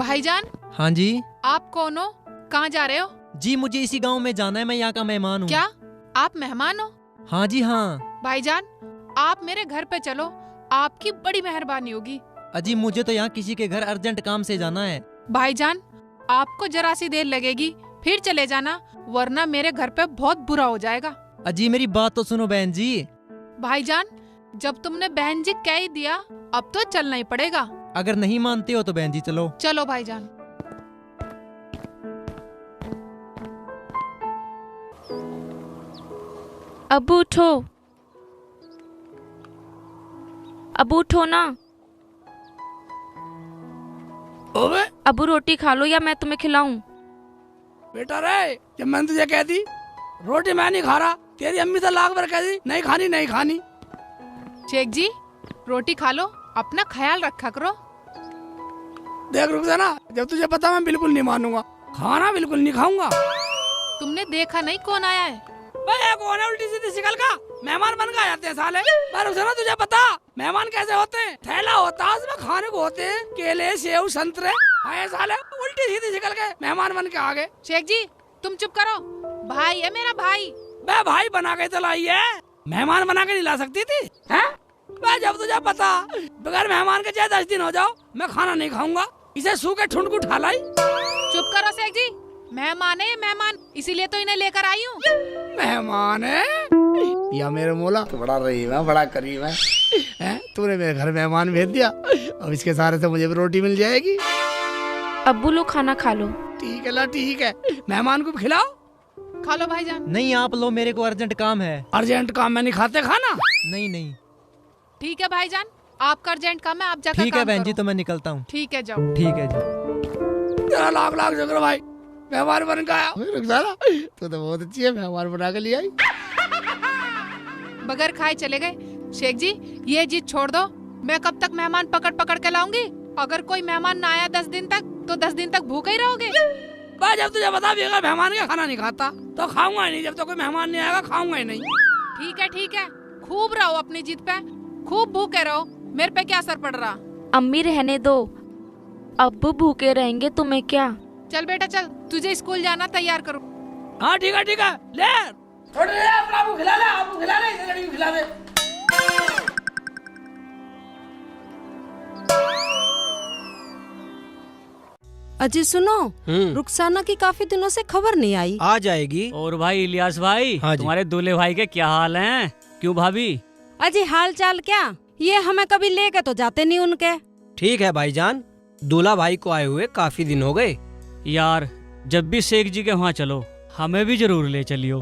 भाईजान। हाँ जी। आप कौन हो, कहाँ जा रहे हो? जी मुझे इसी गांव में जाना है, मैं यहाँ का मेहमान हूँ। क्या आप मेहमान हो? हाँ जी हाँ। भाईजान आप मेरे घर पे चलो, आपकी बड़ी मेहरबानी होगी। अजी मुझे तो यहाँ किसी के घर अर्जेंट काम से जाना है। भाईजान आपको जरा सी देर लगेगी, फिर चले जाना, वरना मेरे घर पे बहुत बुरा हो जाएगा। अजी मेरी बात तो सुनो बहन जी। भाईजान जब तुमने बहन जी कह ही दिया, अब तो चलना ही पड़ेगा। अगर नहीं मानते हो तो बहन जी चलो। चलो भाईजान। अब उठो, अब उठो ना। ओबे अब रोटी खा लो या मैं तुम्हें खिलाऊं? बेटा रे, जब मैंने तुझे कह दी रोटी मैं नहीं खा रहा, तेरी अम्मी तो लाख बार कह दी नहीं खानी नहीं खानी। शेख जी रोटी खा लो, अपना ख्याल रखा करो। देख रुखसाना, जब तुझे पता मैं बिल्कुल नहीं मानूंगा, खाना बिल्कुल नहीं खाऊंगा। तुमने देखा नहीं कौन आया है? भाई कौन है उल्टी सीधी शिकल का? मेहमान बन के आते हैं साले। पर रुखसाना तुझे पता मेहमान कैसे होते हैं? थैला होता है उसमें खाने को होते हैं केले सेव संतरे, आए साले उल्टी सीधी शिकल के मेहमान बन के आ गए। शेख जी तुम चुप करो, भाई है मेरा भाई। बे भाई बना के तो लाई है, मेहमान बना के नहीं ला सकती थी हैं? बे जब तुझे पता बगैर मेहमान के चाहे 10 दिन हो जाओ मैं खाना नहीं खाऊंगा, इसे सूखे ठुंड को उठा लाई। चुप करो शेख जी, मेहमान है ये मेहमान, इसीलिए तो इन्हें लेकर आई हूँ। मेहमान है या मेरे मौला तो बड़ा रहीम है, बड़ा करीम है। तूने मेरे घर मेहमान भेज दिया, अब इसके सहारे से मुझे भी रोटी मिल जाएगी। अब्बू लो खाना खा लो। ठीक है ला ठीक है, मेहमान को भी खिलाओ। खा लो भाईजान। नहीं आप लो, मेरे को अर्जेंट काम है। अर्जेंट काम में नहीं खाते खाना? नहीं नहीं। ठीक है भाईजान, आपका अर्जेंट काम है, आप जाकर ठीक है काम बहन जी करो। तो मैं निकलता हूँ। ठीक है जाओ। ठीक है जी। तेरा लाख लाख शुक्र भाई, मेहमान बन के आया। रुखसाना तू तो बहुत अच्छी है, मेहमान बना के ले आई। बगैर खाए चले गए। शेख जी ये जीत छोड़ दो, मैं कब तक मेहमान पकड़ पकड़ के लाऊंगी? अगर कोई मेहमान ना आया 10 दिन तक तो 10 दिन तक भूखे ही रहोगे। भाई जब तुझे बता भी अगर मेहमान का खाना नहीं खाता तो खाऊंगा ही नहीं, जब तक कोई मेहमान नहीं आएगा खाऊंगा ही नहीं। ठीक है, खूब रहो अपनी जिद पे, खूब भूखे रहो, मेरे पे क्या असर पड़ रहा। अम्मी रहने दो, अब्बू भूखे रहेंगे तुम्हें क्या? चल बेटा चल, तुझे स्कूल जाना, तैयार करो। हाँ ठीक है ले थोड़ी ले, अपना आपको खिला ले, आपको खिला ले, इसे लड़की को खिला दे। अजी सुनो, रुखसाना की काफी दिनों से खबर नहीं आई। आ जाएगी। और भाई इलियास भाई, हाँ जी। तुम्हारे दूल्हे भाई के क्या हाल हैं? क्यों भाभी? अजी हाल चाल क्या, ये हमें कभी लेके तो जाते नहीं उनके। ठीक है भाईजान, दूल्हा भाई को आए हुए काफी दिन हो गए। यार जब भी शेख जी के वहाँ चलो हमें भी जरूर ले चलियो।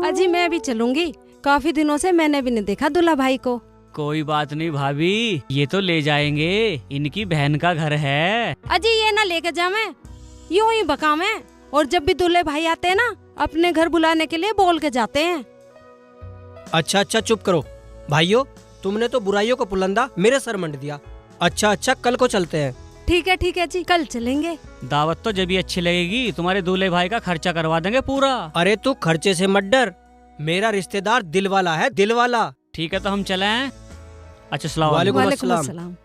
अजी मैं भी चलूंगी, काफी दिनों से मैंने भी नहीं देखा दूल्हा भाई को। कोई बात नहीं भाभी, ये तो ले जाएंगे, इनकी बहन का घर है। अजी ये ना लेके जावे, यूं ही बकावे, और जब भी दूल्हे भाई आते हैं ना अपने घर बुलाने के लिए बोल के जाते हैं। अच्छा चुप करो भाइयों, तुमने तो बुराइयों को पुलंदा मेरे सर मंड दिया। अच्छा कल को चलते हैं। ठीक है जी, कल चलेंगे। दावत तो जब भी अच्छी लगेगी, तुम्हारे दूल्हे भाई का खर्चा करवा देंगे पूरा। अरे तू खर्चे से मत डर, मेरा रिश्तेदार दिल वाला है, दिल वाला। ठीक है तो हम चले हैं। अच्छा सलाम वालेकुम वालेकुम अस्सलाम। अस्सलाम।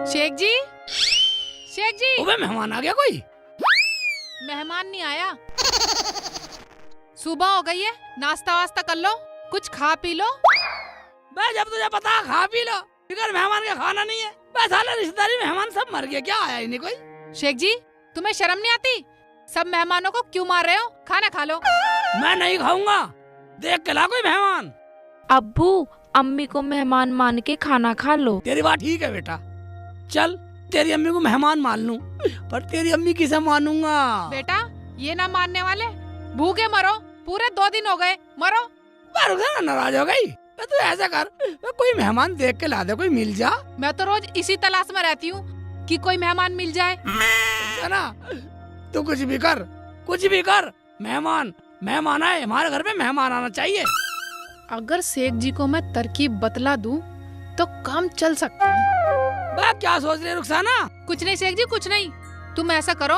शेख जी ओबे मेहमान आ गया कोई? मेहमान नहीं आया, सुबह हो गई है, नाश्ता वास्ता कर लो, कुछ खा पी लो। बे जब तुझे पता खा पी लो, फिर मेहमान का खाना नहीं है। बस साले रिश्तेदारी मेहमान सब मर गए, क्या आया ही नहीं कोई। शेख जी तुम्हें शर्म नहीं आती? सब मेहमानों को क्यों मार रहे हो? खाना खा लो। मैं नहीं खाऊंगा, देख के ला कोई मेहमान। अब्बू अम्मी को मेहमान मान के खाना खा लो। तेरी बात ठीक है बेटा, चल तेरी अम्मी को मेहमान मान लूं, पर तेरी अम्मी किसे मानूंगा? बेटा ये ना मानने वाले, भूखे मरो, पूरे 2 दिन हो गए, मरो। नाराज हो गई? तू ऐसा कर, कोई मेहमान देख के ला दे, कोई मिल जा। मैं तो रोज इसी तलाश में रहती हूँ कि कोई मेहमान मिल जाए। है ना, तू कुछ भी कर, मेहमान आए, हमारे घर पे मेहमान आना चाहिए। अगर शेख जी को मैं तरकीब बतला दूं तो काम चल सकता है। क्या सोच रही है रुखसाना? कुछ नहीं शेख जी, कुछ नहीं। तुम ऐसा करो,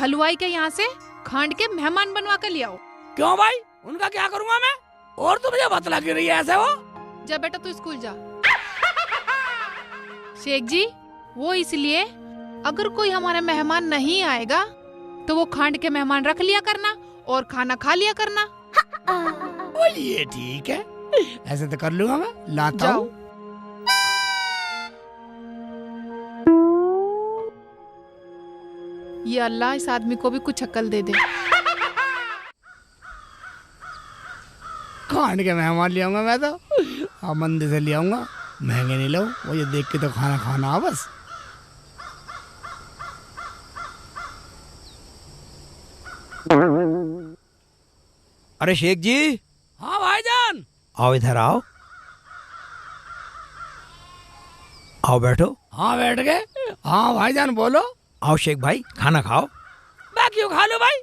हलवाई के यहाँ से खांड के मेहमान बनवा कर ले आओ। क्यों भाई, उनका क्या करूंगा मैं? और तू मुझे बतला क्यों रही है ऐसे? वो जा बेटा तू स्कूल जा। शेख जी वो इसलिए अगर कोई हमारा मेहमान नहीं आएगा तो वो खांड के मेहमान रख लिया करना और खाना खा लिया करना। ये ठीक है, ऐसे तो कर लूंगा मैं। लाता जाओ। हूँ। ये अल्लाह इस आदमी को भी कुछ अक्ल दे दे। खाने के मेहमान ले आऊंगा मैं तो। हाँ, मंदिर से ले आऊंगा, महंगे नहीं लाऊं, वो ये देख के तो खाना खाना बस। अरे शेख जी, हाँ भाईजान। आओ इधर आओ। आओ बैठो। हाँ बैठ गए। हाँ भाईजान बोलो। आओ शेख भाई, खाना खाओ। मैं क्यों खा लो भाई,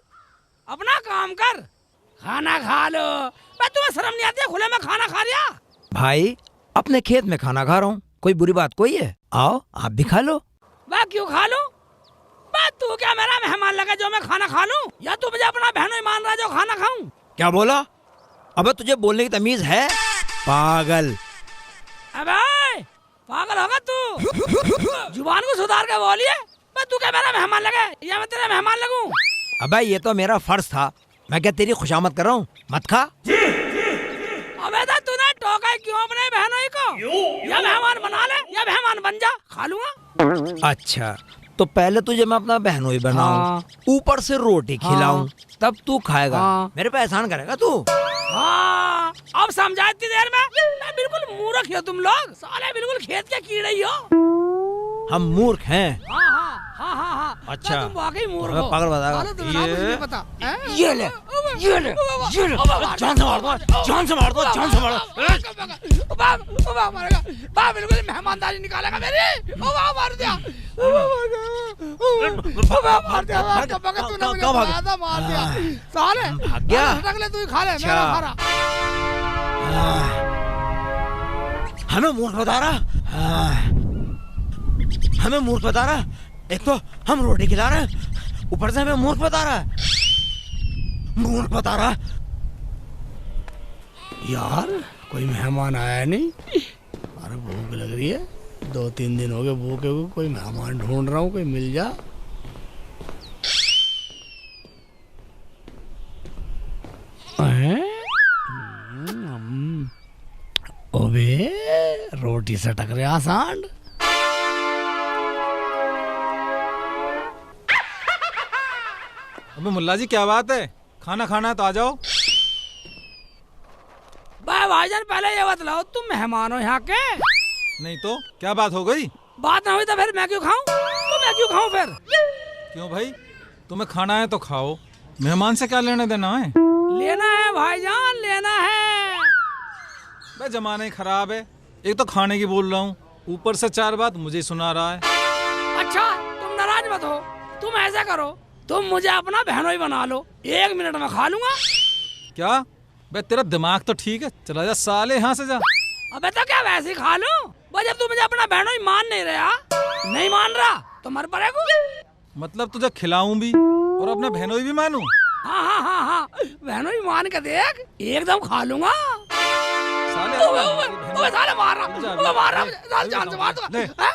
अपना काम कर, खाना खा लो। मैं तुम्हें शर्म नहीं आती है, खुले में खाना खा लिया। भाई अपने खेत में खाना खा रहा हूँ, कोई बुरी बात कोई है? आओ आप भी खा लो। मैं क्यों खा लूं? मैं तू क्या मेरा मेहमान लगा जो मैं खाना खा लूं? या तू मुझे अपना बहनों मान रहा है जो खाना खाऊं? क्या बोला? अबे तुझे बोलने की तमीज है? पागल। अबे पागल होगा तू? जुबान को सुधार के बोलिए। मैं तू क्या मेरा मेहमान लगा या मैं तेरा मेहमान लगूं? अबे ये तो मेरा फर्ज था, मैं क्या तेरी खुशामद कर रहा हूँ? मत खा। अबे तो तूने टोका क्यों अपने बहनों को? या मेहमान बना ले या मेहमान बन जा, खा लूंगा। अच्छा तो पहले तुझे मैं अपना बहनोई बनाऊं, हाँ। ऊपर से रोटी खिलाऊं, तब तू खाएगा। हाँ। मेरे पे एहसान करेगा तू? हाँ, अब समझा इतनी देर में? मैं बिल्कुल मूर्ख हो तुम लोग, साले बिल्कुल खेत के कीड़े ही हो। हम मूर्ख हैं? हाँ हाँ हाँ हाँ हाँ। अच्छा। तुम वाकई मूर्ख तुम्हें हो। पागल बताएगा। साले तुम्हें नाम नहीं पता, हैं? ये ले, ये ले, ये ले। जान से मार दो, जान से मार दो, जान से मार दो। बाप मारेगा, बाप बिल्कुल मेहमानदारी निकालेगा मेरी। ओ बाप मार दिया, ओ बाप मार दिया, तूने मुझे मारा था, मार दिया साले। भाग गया। रख ले, तू ही खा ले, अच्छा। मेरा खाना। हमें मूर्ख बता रहा, हमें मूर्ख बता रहा। एक तो हम रोटी खिला रहे हैं, ऊपर से हमें मूर्ख बता रहा है, मूर्ख बता रहा। यार कोई मेहमान आया नहीं, अरे भूख लग रही है, 2-3 दिन हो गए भूखे हुए, कोई मेहमान ढूंढ रहा हूँ, कोई मिल जा। ओबे रोटी से टक रहा सांड। अबे मुल्ला जी क्या बात है, खाना खाना है तो आ जाओ। भाईजान पहले ये बतलाओ, तुम मेहमान हो यहाँ के? नहीं तो क्या बात हो गई? बात ना हुई तो फिर मैं क्यों खाऊं? तो मैं क्यों खाऊं फिर? क्यों भाई, तुम्हें खाना है तो खाओ, मेहमान से क्या लेना देना है? लेना है भाईजान, लेना है। भाई जमाना ही खराब है, एक तो खाने की बोल रहा हूँ, ऊपर से 4 बात मुझे सुना रहा है। अच्छा तुम नाराज मत हो, तुम ऐसा करो, तुम मुझे अपना बहनोई बना लो, 1 मिनट में खा लूंगा। क्या बे, तेरा दिमाग तो ठीक है, चला जा साले यहाँ से जा। अबे तो क्या वैसे ही खा लूं? भाई जब तू मुझे अपना बहनोई मान नहीं रहा, नहीं मान रहा तो मर पड़ेगा। मतलब तुझे खिलाऊं भी और अपना बहनोई भी मानूं? हाँ हाँ हाँ हाँ, बहनोई मान के देख, एकदम खा लूंगा। साले साले मार रहा, मार रहा, साले जान से मार दूंगा,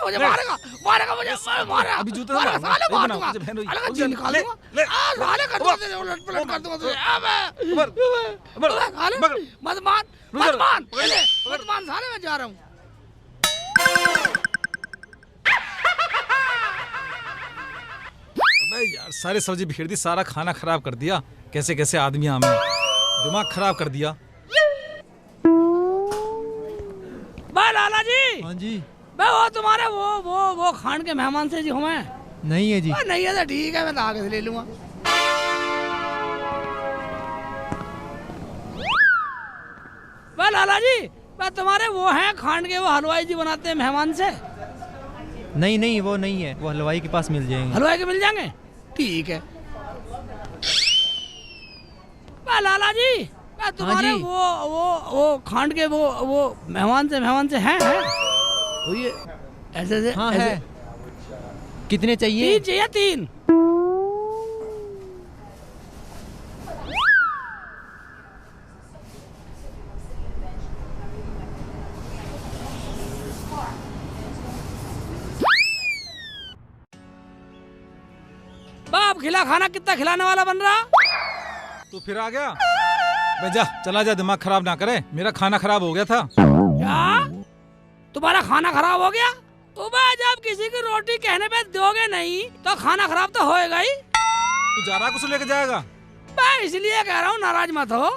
मुझे मारेगा, मारेगा मुझे, मारेगा, अभी जूते मारेगा, साले मार दूंगा, तुझे बहनोई अलग जी निकाल दूंगा, साले कर दूंगा, उलट पलट कर दूंगा तुझे, साले मत मान, मत मान, मत मान साले, मैं जा रहा हूँ। अबे यार सारी सब्जी बिखेर दी, सारा खाना खराब कर दिया, कैसे कैसे आदमी आमे, दिमाग खराब कर दिया। लाला जी। हाँ जी। वो तुम्हारे वो खान के मेहमान से जी हूँ मैं। नहीं है जी। नहीं है तो ठीक है, मैं तो आगे से ले लूंगा। लाला जी, तुम्हारे वो हैं खान के, वो हलवाई जी बनाते हैं मेहमान से। नहीं नहीं वो नहीं है, वो हलवाई के पास मिल जाएंगे। हलवाई के मिल जाएंगे, ठीक है। लाला जी, तुम्हारे हाँ वो खांड के वो मेहमान से हैं वो ये ऐसे हाँ ऐसे। है। कितने चाहिए? 3 चाहिए, 3। खिला खाना कितना खिलाने वाला बन रहा? तू फिर आ गया? बे जा, चला जा, दिमाग खराब ना करे, मेरा खाना खराब हो गया था। क्या तुम्हारा खाना खराब हो गया? सुबह जब किसी की रोटी कहने पे दोगे नहीं तो खाना खराब तो होएगा ही। तू जा रहा कुछ लेके जाएगा? मैं इसलिए कह रहा हूँ नाराज मत हो।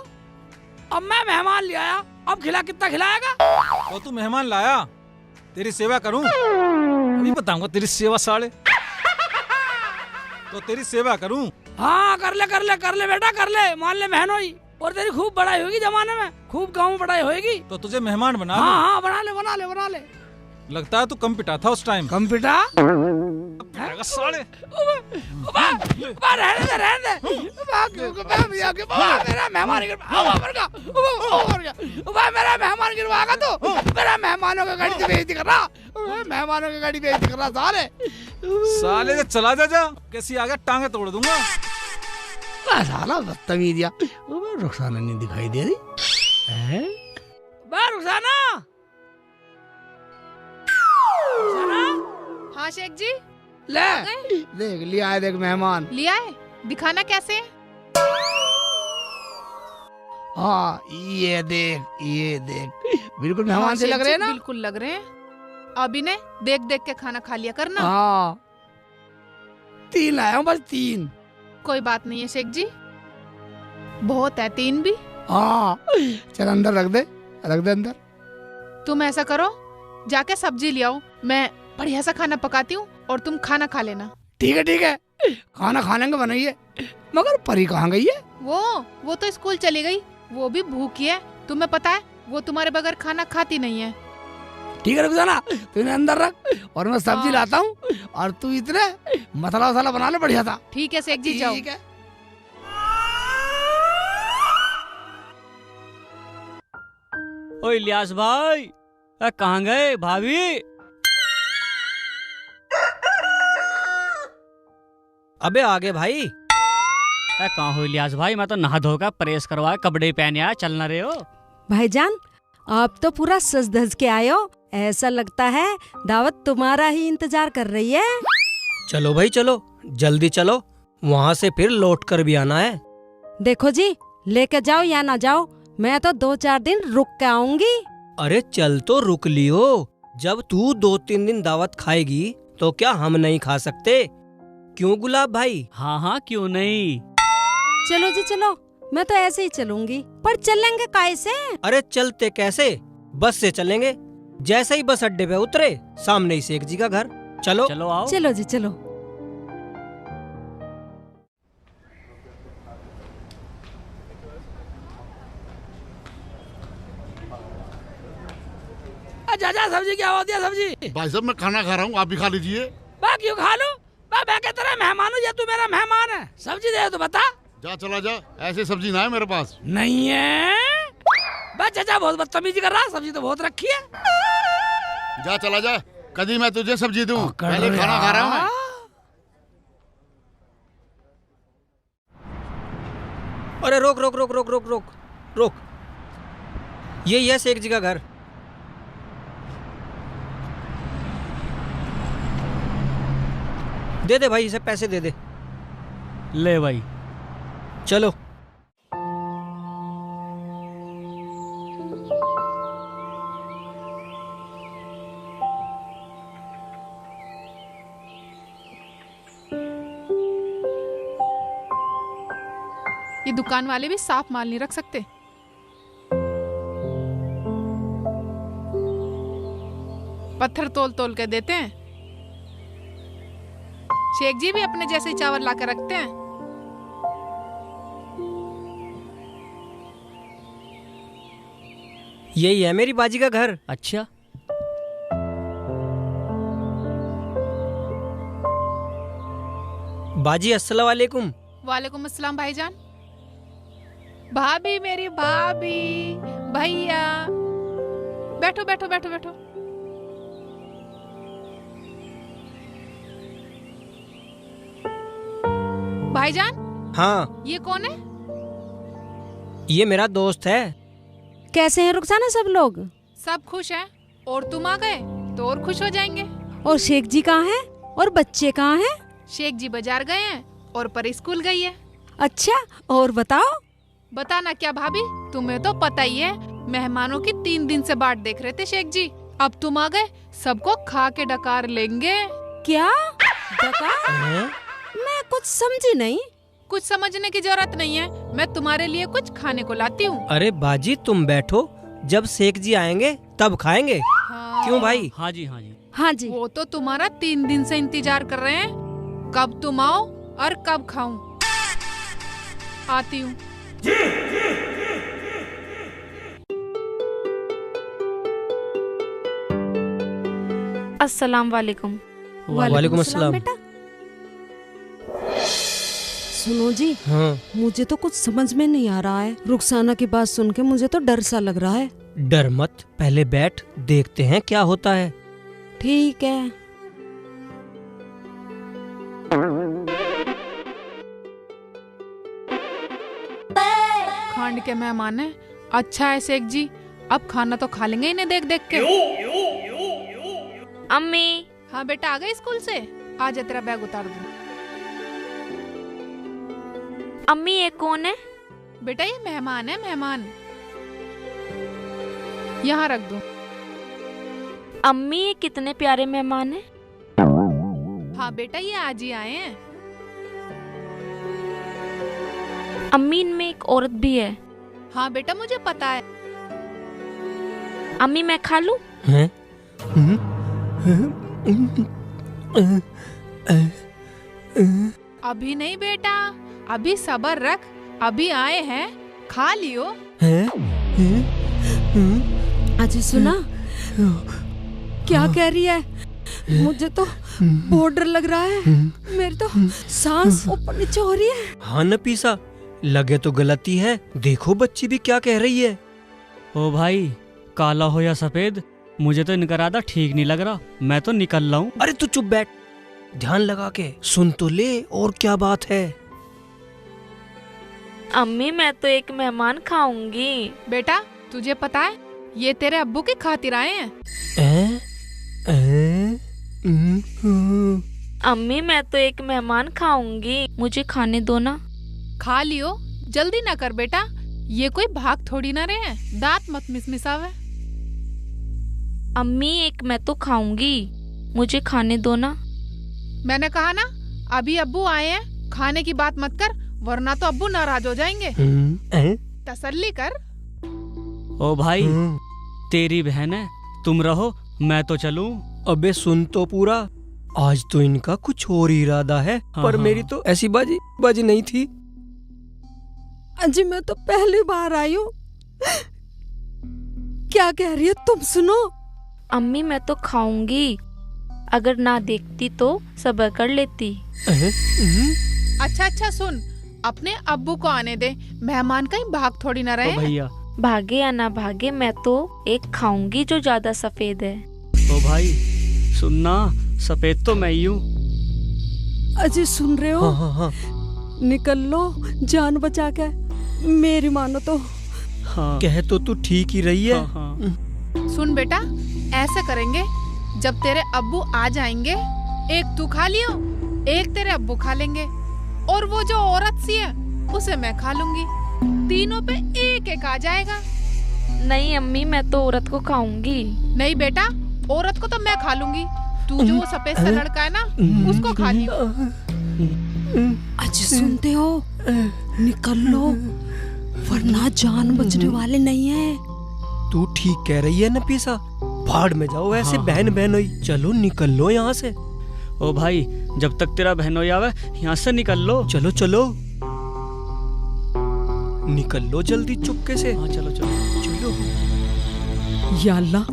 अब मैं मेहमान ले आया, अब खिला कितना खिलाएगा? तो तू मेहमान लाया, तेरी सेवा करूं? अभी बताऊंगा तेरी सेवा साले। तो तेरी सेवा करूं? हाँ कर ले बेटा कर ले, मान ले बहन हुई। और तेरी खूब बड़ाई होगी जमाने में, खूब गाँव में बड़ाई होगी। तो तुझे मेहमान बना हाँ लूं? हाँ बना ले। लगता है तू कम पिटा था उस टाइम। कम पिटा? साले। रहने दे। मेरा मेहमान गिरवाएगा तो मेरा मेहमानों की गाड़ी बेइज्जती कर रहा साले चला जा, कैसी आ गया टांगे तोड़ दूंगा। साला बदतमीजिया। रुखसाना नहीं दिखाई दे रही? रुखसाना। हाँ शेख जी, ले देख लिया है, देख मेहमान लिया है, दिखाना कैसे है? हाँ ये देख बिल्कुल मेहमान हाँ, से लग शेख रहे हैं जी, ना? बिल्कुल लग रहे हैं। अभी ने देख के खाना खा लिया करना। हाँ 3 लाया हूँ, बस 3। कोई बात नहीं है शेख जी, बहुत है 3 भी। हाँ चल अंदर रख दे अंदर। तुम ऐसा करो, जाके सब्जी ले आओ, मैं बढ़िया सा खाना पकाती हूँ और तुम खाना खा लेना। ठीक है खाना खा लेंगे बनाइए। मगर परी कहाँ गई है? वो तो स्कूल चली गई, वो भी भूखी है, तुम्हें पता है वो तुम्हारे बगैर खाना खाती नहीं है। ठीक है रुखसाना, तू इन्हें अंदर रख और मैं सब्जी हाँ। लाता हूँ और तू इतने मसाला वसाला बना ले बढ़िया था। ठीक है शेख जी, जाओ। ठीक है। ओ इलियास भाई, कहाँ गए भाभी? अबे आगे भाई। कहाँ हो इलियास भाई? मैं तो नहा धोकर प्रेस करवा कपड़े पहने आया, चल ना रहे हो? भाईजान आप तो पूरा सज धज के आए हो, ऐसा लगता है दावत तुम्हारा ही इंतजार कर रही है। चलो भाई चलो, जल्दी चलो, वहाँ से फिर लौट कर भी आना है। देखो जी, लेके जाओ या ना जाओ, मैं तो 2-4 दिन रुक के आऊंगी। अरे चल तो रुक लियो, जब तू 2-3 दिन दावत खाएगी तो क्या हम नहीं खा सकते? क्यों गुलाब भाई? हाँ क्यों नहीं। चलो जी चलो, मैं तो ऐसे ही चलूंगी, पर चलेंगे कैसे? अरे चलते कैसे, बस से चलेंगे। जैसे ही बस अड्डे पे उतरे, सामने ही शेख जी का घर। चलो चलो आओ। चलो जी चलो। चाचा सब्जी क्या होती है? सब्जी भाई साहब मैं खाना खा रहा हूँ, आप भी खा लीजिए। मैं क्यों खा लूं? मैं क्या तेरा मेहमान हूँ या तू मेरा मेहमान है? सब्जी दे तो बता। जा चला जा, ऐसे सब्जी ना है मेरे पास। नहीं है बस चाचा, बहुत बदतमीजी कर रहा। सब्जी तो बहुत रखी है। जा चला जा, कभी मैं तुझे सब्जी दूं, पहले खाना खा रहा हूँ मैं। अरे रोक रोक रोक रोक रोक रोक रोक, यही है शेख जी का घर। दे दे भाई, इसे पैसे दे दे। ले भाई। चलो ये दुकान वाले भी साफ माल नहीं रख सकते। पत्थर तोल तोल के देते हैं। शेख जी भी अपने जैसे ही चावल ला कर रखते हैं। यही है मेरी बाजी का घर। अच्छा बाजी अस्सलाम वालेकुम। वालेकुम अस्सलाम भाईजान। भाभी, मेरी भाभी, भैया, बैठो बैठो बैठो बैठो। भाईजान, हाँ ये कौन है? ये मेरा दोस्त है। कैसे हैं रुखसाना सब लोग? सब खुश हैं और तुम आ गए तो और खुश हो जाएंगे। और शेख जी कहाँ हैं? और बच्चे कहाँ हैं? शेख जी बाजार गए हैं और पर स्कूल गई है। अच्छा, और बताओ। बताना क्या भाभी, तुम्हें तो पता ही है, मेहमानों की 3 दिन से बाट देख रहे थे शेख जी। अब तुम आ गए, सबको खा के डकार लेंगे। क्या डकार? मैं कुछ समझी नहीं। कुछ समझने की जरूरत नहीं है, मैं तुम्हारे लिए कुछ खाने को लाती हूँ। अरे बाजी तुम बैठो, जब शेख जी आएंगे तब खाएंगे। हाँ। क्यों भाई? हाँ जी हाँ जी। हाँ जी। वो तो तुम्हारा 3 दिन से इंतजार कर रहे हैं, कब तुम आओ और कब खाऊं। आती हूँ। अस्सलाम वालेकुम। वालेकुम अस्सलाम। बेटा सुनो जी, हाँ। मुझे तो कुछ समझ में नहीं आ रहा है। रुखसाना की बात सुन के मुझे तो डर सा लग रहा है। डर मत, पहले बैठ, देखते हैं क्या होता है। ठीक है। खांड के मेहमान है। अच्छा है शेख जी, अब खाना तो खा लेंगे इन्हें देख देख के। अम्मी। हाँ बेटा, आ गए स्कूल से? आजा तेरा बैग उतार दूं। अम्मी ये कौन है? बेटा ये मेहमान है, मेहमान। यहाँ रख दो। अम्मी ये कितने प्यारे मेहमान हैं। हाँ बेटा, ये आज ही आए हैं। अम्मी इनमें एक औरत भी है। हाँ बेटा, मुझे पता है। अम्मी मैं खा लूं? हैं? अभी नहीं बेटा, अभी सब्र रख, अभी आए हैं, खा लियो। अजी सुना क्या कह रही है? मुझे तो बहुत डर लग रहा है। मेरी तो सांस ऊपर नीचे हो रही है। हाँ नफीसा, लगे तो गलती है। देखो बच्ची भी क्या कह रही है। ओ भाई, काला हो या सफेद, मुझे तो इनका राधा ठीक नहीं लग रहा। मैं तो निकल रहा हूँ। अरे तू चुप बैठ, ध्यान लगा के सुन तो ले, और क्या बात है। अम्मी मैं तो एक मेहमान खाऊंगी। बेटा तुझे पता है, ये तेरे अब्बू की खातिर आए हैं। अम्मी मैं तो एक मेहमान खाऊंगी, मुझे खाने दो ना। खा लियो, जल्दी ना कर बेटा, ये कोई भाग थोड़ी ना रहे हैं। दांत मत मिसमिसावे। अम्मी एक मैं तो खाऊंगी, मुझे खाने दो ना। मैंने कहा ना, अभी अब्बू आए हैं, खाने की बात मत कर, वरना तो अब्बू नाराज हो जाएंगे। तसल्ली कर। ओ भाई, तेरी बहन है, तुम रहो, मैं तो चलूं। अबे सुन तो पूरा, आज तो इनका कुछ और इरादा है। पर मेरी तो ऐसी बाजी नहीं थी। अजी मैं तो पहली बार आई हूँ। क्या कह रही है तुम? सुनो। अम्मी मैं तो खाऊंगी, अगर ना देखती तो सब्र कर लेती। अच्छा सुन, अपने अब्बू को आने दे, मेहमान कहीं भाग थोड़ी ना रहे। भैया भागे या ना भागे, मैं तो एक खाऊंगी जो ज्यादा सफेद है। ओ भाई सुनना, सफेद तो मैं ही हूँ। अजी सुन रहे हो? हाँ। निकल लो, जान बचा के, मेरी मानो तो। हाँ। कह तो तू ठीक ही रही है। हाँ। सुन बेटा, ऐसे करेंगे, जब तेरे अब्बू आ जाएंगे, एक तू खा लियो, एक तेरे अब्बू खा लेंगे, और वो जो औरत सी है उसे मैं खा लूंगी। तीनों पे एक एक आ जाएगा। नहीं अम्मी, मैं तो औरत को खाऊंगी। नहीं बेटा, औरत को तो मैं खा लूंगी, तू जो वो सफेद सा लड़का है ना, उसको खा लियो। अजी सुनते हो? निकल लो, वरना जान बचने वाले नहीं है। तू ठीक कह रही है नफीसा, भाड़ में जाओ ऐसे। बहन बहनोई, चलो निकल लो यहाँ से। ओ भाई, जब तक तेरा बहनोई आवे, यहाँ से निकल लो। चलो निकल लो जल्दी, चुपके से। हाँ चलो। या अल्लाह,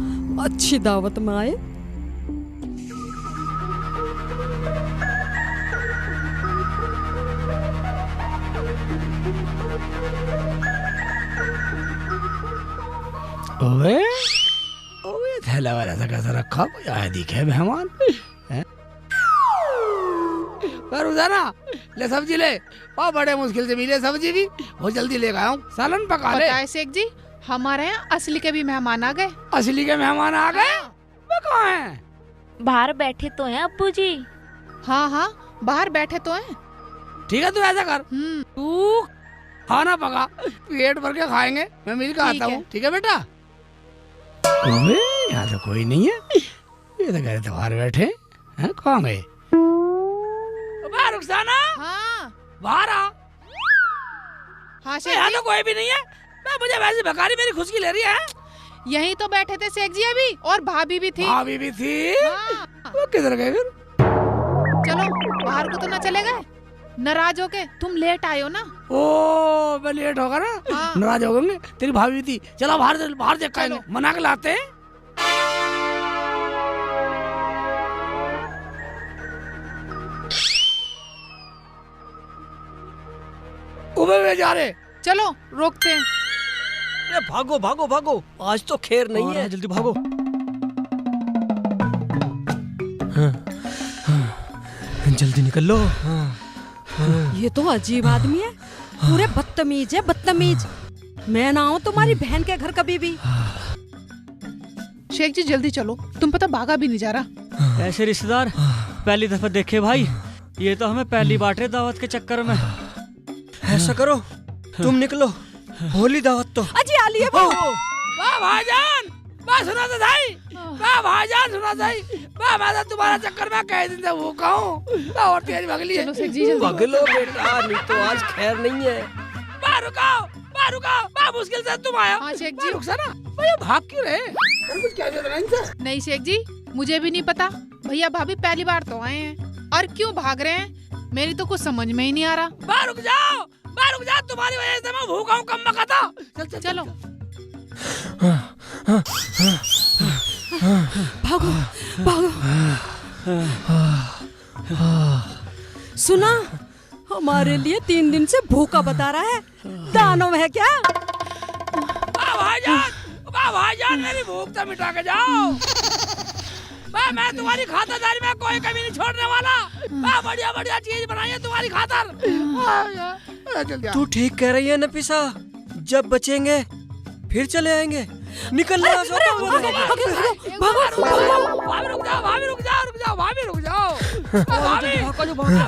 अच्छी दावत में आए। ओए थैला वाला सा कैसा रखा, कोई आया दिखे मेहमान। पर उजाना ले सब्जी ले, और बड़े मुश्किल से मिले सब्जी भी, बहुत जल्दी ले आया हूँ। सालन पका ले। पता है शेख जी, हमारे यहाँ असली के भी मेहमान आ गए। असली के मेहमान आ गए? वो कहाँ हैं? बाहर बैठे तो हैं अब्बू जी। हाँ, बाहर बैठे तो हैं। ठीक है तू ऐसा कर, तू खाना पका, पेट भर के खाएंगे, मैं मिल के आता हूँ। ठीक है बेटा? अबे यहाँ तो कोई नहीं है, ये तो घर तो बाहर बैठे हैं। कौन गए? रुखसाना, हाँ बाहर आ। हाँ शेख यहाँ जी, तो कोई भी नहीं है। मैं मुझे वैसे भकारी मेरी खुशकी ले रही है। यहीं तो बैठे थे शेख जी अभी, और भाभी भी थी। भाभी भी थी? हाँ। वो किधर गए फिर? चलो बाहर को तो ना चले गए? नाराज होके तुम लेट आए हो ना। ओ मैं लेट होगा ना, हाँ। नाराज हो गए। तेरी भाभी भी थी। चलो बाहर देख के मना के लाते हैं। उबे जा रहे, चलो रोकते हैं। अरे भागो भागो भागो, आज तो खैर नहीं है। जल्दी भागो। जल्दी निकल लो। ये तो अजीब आदमी है, पूरे बदतमीज है, बदतमीज। मैं ना आऊं तुम्हारी बहन के घर कभी भी। शेख जी जल्दी चलो, तुम पता भागा भी नहीं जा रहा। ऐसे रिश्तेदार पहली दफा देखे भाई, ये तो हमें पहली बार है दावत के चक्कर में। ऐसा करो, तुम निकलो, होली दावत तो। अजी आ लिए वाह भाईजान, वाह सुना तो भाई, वाह भाईजान सुना सही, वाह मैं तो तुम्हारा चक्कर में कई दिन से भूखा हूँ। और तेरी भगली है। चलो शेख जी जल्दी। भगलो बेटा, नहीं तो आज खैर नहीं है। वाह रुकाओ, वाह रुकाओ, वाह मुश्किल से तुम आया। हाँ शेख जी। रुखसाना, भैया भाग क्यों रहे? कुछ क्या जरूरत नहीं था। नहीं शेख जी, मुझे भी नहीं पता। भैया भाभी पहली बार तो आए हैं, और क्यों भाग रहे हैं मेरी तो कुछ समझ में ही नहीं आ रहा। वाह रुक जाओ, तुम्हारी वजह से मैं भूखा हूँ, कम बका था। चल चलो भागो भागो। सुना, हमारे लिए 3 दिन से भूखा बता रहा है, दानव है क्या? वाह भाईजान मेरी भूख तो मिटा के जाओ। वाह मैं तुम्हारी खातिरदारी में कोई कमी नहीं छोड़ने वाला। वाह बढ़िया बढ़िया चीज बनाई है तुम्हारी खातिर। तू ठीक कह रही है नफीसा, जब बचेंगे फिर चले आएंगे। निकल रहा भाभी रुक जाओ।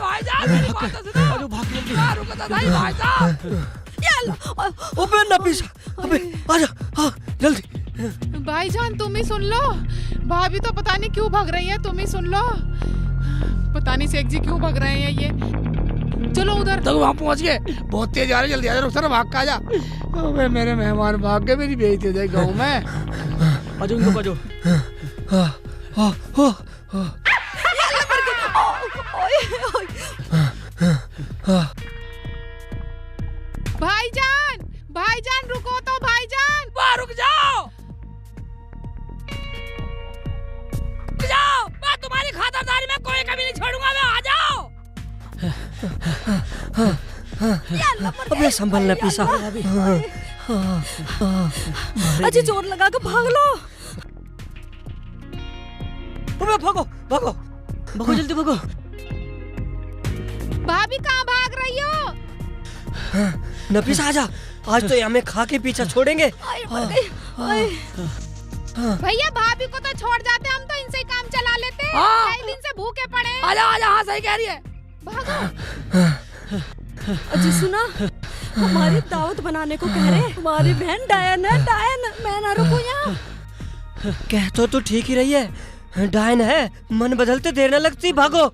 भाईजान मेरी बात तो सुनो। रुको तो सही भाईजान। अबे नफीसा, अबे आजा, हाँ जल्दी। भाईजान तुम ही सुन लो, भाभी तो पता नहीं क्यों भाग रही है, तुम ही सुन लो। पता नहीं शेख जी क्यों भाग रहे हैं ये। चलो उधर। तो वहाँ पहुँच गए, बहुत तेज आ रहे, जल्दी आ जा। रुक भाग का आजा। अबे मेरे मेहमान भाग के मेरी बेइज्जती हो जाए गाँव में। आजो इनको बाजो। भाईजान रुको तो भाईजान। वाह रुक जाओ। मैं तुम्हारी खातिरदारी में कोई कमी नहीं छोड़ूंगा। मैं आ जाओ। अबे संभल नफीसा। अजी जोर लगा के भाग लो। अबे भागो भागो भागो, जल्दी भागो। भाभी कहाँ भाग रही हो? नफीसा आजा, आज तो हमें खा के पीछा छोड़ेंगे। भैया भाभी को तो छोड़ जाते, हम तो इनसे ही काम चला लेते। कई दिन से भूखे पड़े। आजा। हाँ सही कह रही है। भागो। अजी सुना, हमारी दावत बनाने को कह रहे। हमारी बहन डायन है, डायन। मैं ना रुकूं यहाँ। कह तो तू ठीक ही रही है, डायन है, मन बदलते देर न लगती। भागो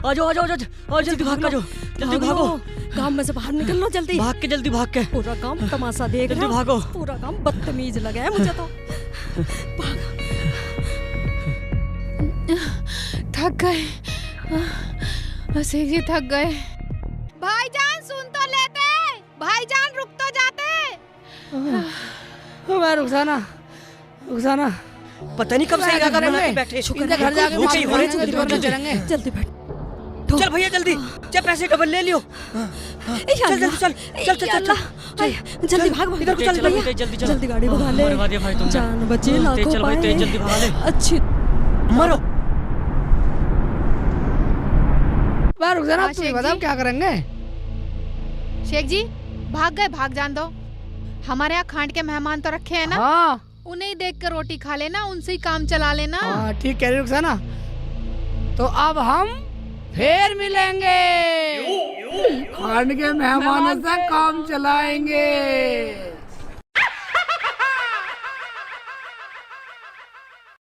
आजो जल्दी भाग जाओ, जल्दी भागो। गांव में से बाहर निकल लो जल्दी। भाग के पूरा गांव तमाशा देख जल्दी रहा। भागो। पूरा गांव बदतमीज लगा है मुझे तो। थक गए शेख जी, थक गए। भाईजान सुन तो लेते, भाईजान रुक तो जाते। रुखसाना पता नहीं कब से इरादा बना के बैठे। घर जाके जल्दी बैठ। चल भैया जल्दी, चल पैसे डबल ले लियो। चल जल्दी भाग। इधर को चल भैया, जल्दी गाड़ी भगा ले। जान बचे लाखों पाए। जल्दी भागा ले। अच्छी मरो। रुखसाना तुम बताओ क्या करेंगे? शेख जी भाग जान दो। हमारे यहाँ खांड के मेहमान तो रखे हैं ना। उन्हें देख कर रोटी खा लेना, उनसे ही काम चला लेना। ठीक कह रही रुखसाना। तो अब हम फिर मिलेंगे, खान के मेहमानों से काम चलाएंगे।